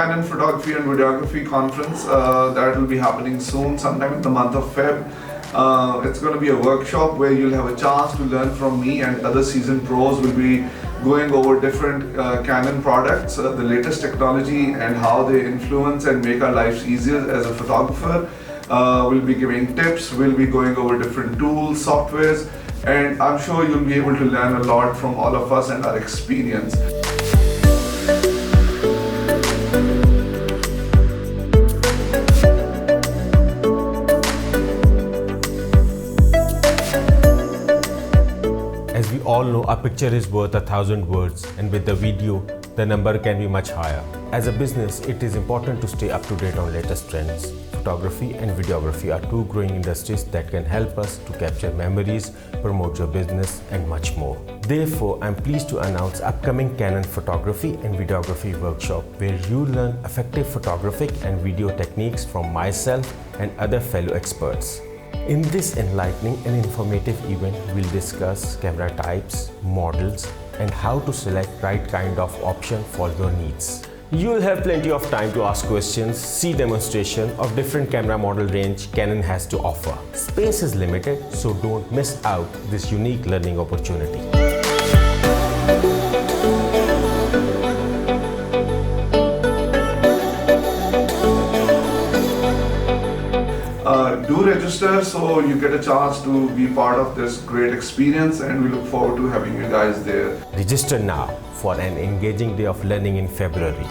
Canon Photography and Videography Conference that will be happening soon, sometime in the month of Feb. It's going to be a workshop where you'll have a chance to learn from me, and other seasoned pros will be going over different Canon products, the latest technology and how they influence and make our lives easier as a photographer. We'll be giving tips, we'll be going over different tools, softwares, and I'm sure you'll be able to learn a lot from all of us and our experience. As we all know, a picture is worth 1,000 words, and with the video, the number can be much higher. As a business, it is important to stay up to date on latest trends. Photography and videography are two growing industries that can help us to capture memories, promote your business, and much more. Therefore, I'm pleased to announce upcoming Canon Photography and Videography Workshop, where you learn effective photographic and video techniques from myself and other fellow experts. In this enlightening and informative event, we'll discuss camera types, models, and how to select right kind of option for your needs. You'll have plenty of time to ask questions, see demonstration of different camera model range Canon has to offer. Space is limited, so don't miss out this unique learning opportunity. Do register so you get a chance to be part of this great experience, and we look forward to having you guys there. Register now for an engaging day of learning in February.